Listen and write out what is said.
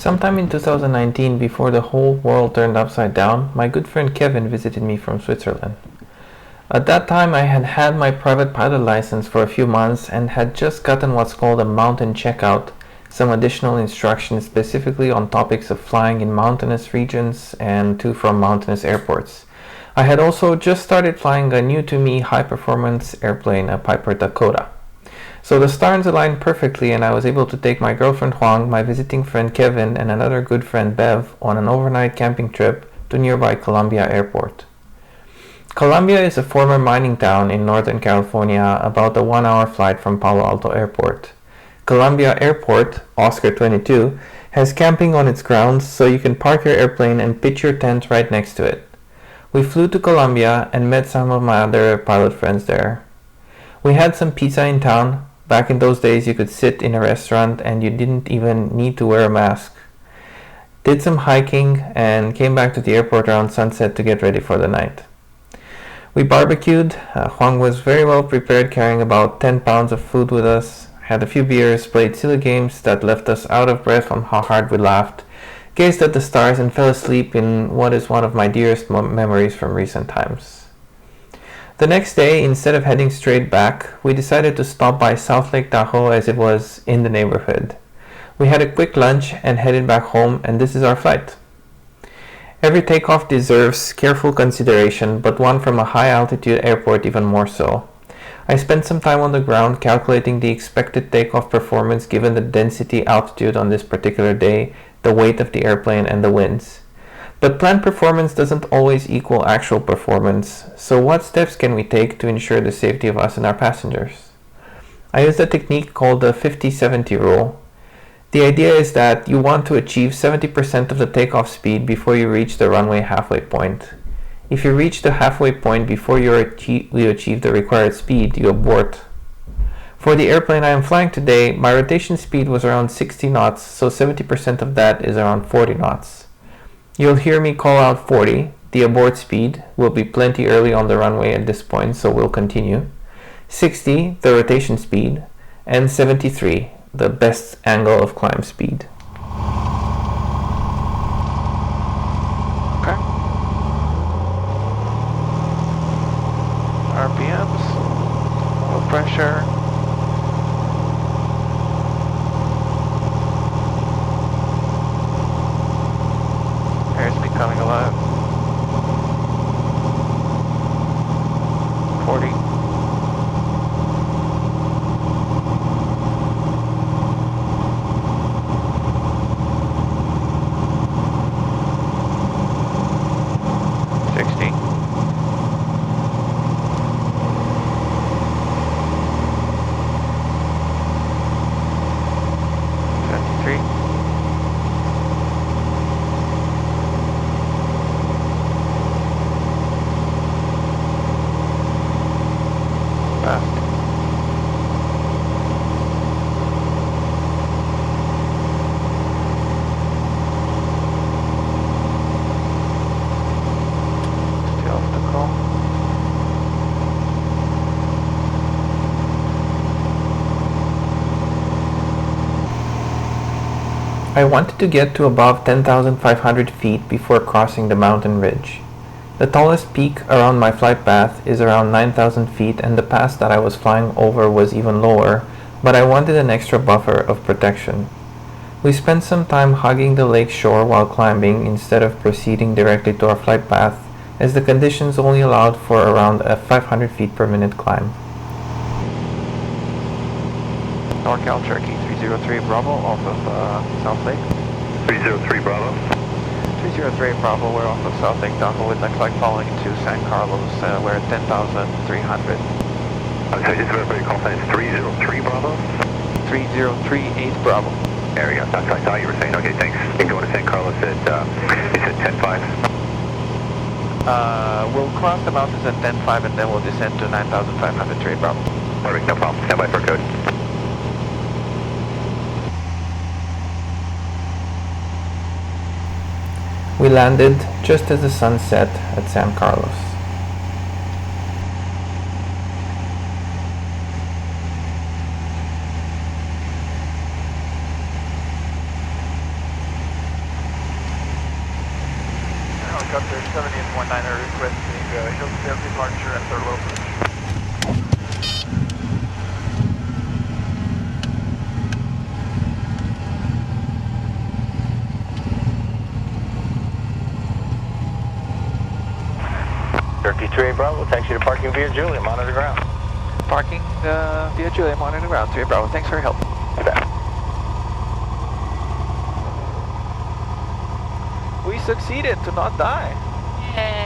Sometime in 2019, before the whole world turned upside down, my good friend Kevin visited me from Switzerland. At that time, I had had my private pilot license for a few months and had just gotten what's called a mountain checkout, some additional instructions specifically on topics of flying in mountainous regions and to from mountainous airports. I had also just started flying a new to me high performance airplane, a Piper Dakota. So the stars aligned perfectly and I was able to take my girlfriend Huang, my visiting friend Kevin, and another good friend Bev on an overnight camping trip to nearby Columbia Airport. Columbia is a former mining town in Northern California, about a 1-hour flight from Palo Alto Airport. Columbia Airport, Oscar 22, has camping on its grounds, so you can park your airplane and pitch your tent right next to it. We flew to Columbia and met some of my other pilot friends there. We had some pizza in town. Back in those days, you could sit in a restaurant and you didn't even need to wear a mask. Did some hiking and came back to the airport around sunset to get ready for the night. We barbecued. Huang was very well prepared, carrying about 10 pounds of food with us. Had a few beers, played silly games that left us out of breath from how hard we laughed, gazed at the stars and fell asleep in what is one of my dearest memories from recent times. The next day, instead of heading straight back, we decided to stop by South Lake Tahoe as it was in the neighborhood. We had a quick lunch and headed back home, and this is our flight. Every takeoff deserves careful consideration, but one from a high-altitude airport even more so. I spent some time on the ground calculating the expected takeoff performance given the density altitude on this particular day, the weight of the airplane, and the winds. But planned performance doesn't always equal actual performance, so what steps can we take to ensure the safety of us and our passengers? I used a technique called the 50-70 rule. The idea is that you want to achieve 70% of the takeoff speed before you reach the runway halfway point. If you reach the halfway point before you achieve the required speed, you abort. For the airplane I am flying today, my rotation speed was around 60 knots, so 70% of that is around 40 knots. You'll hear me call out 40. The abort speed will be plenty early on the runway at this point, so we'll continue. 60, the rotation speed, and 73, the best angle of climb speed. Okay. RPMs, low pressure. Airspeed coming alive. 40. I wanted to get to above 10,500 feet before crossing the mountain ridge. The tallest peak around my flight path is around 9,000 feet, and the pass that I was flying over was even lower, but I wanted an extra buffer of protection. We spent some time hugging the lake shore while climbing instead of proceeding directly to our flight path, as the conditions only allowed for around a 500 feet per minute climb. NorCal Cherokee 303 Bravo off of South Lake. 303 Bravo. 303 Bravo, we're off of South Lake Tahoe with next flight following to San Carlos. We're at 10,300. Okay, just everybody call sign 303 Bravo? 3038 Bravo. There we go, that's what I thought you were saying. Okay, thanks. You can go to San Carlos at, you said 10.5. We'll cross the mountains at 10.5 and then we'll descend to 9,500 trade Bravo. Perfect, no problem. Stand by for code. We landed just as the sun set at San Carlos. pressure after low push. Turkey 3 Bravo, taxi to parking via Julia, monitor ground. Parking via Julia, monitor ground, 3 Bravo. Thanks for your help. You bet. We succeeded to not die. Yay.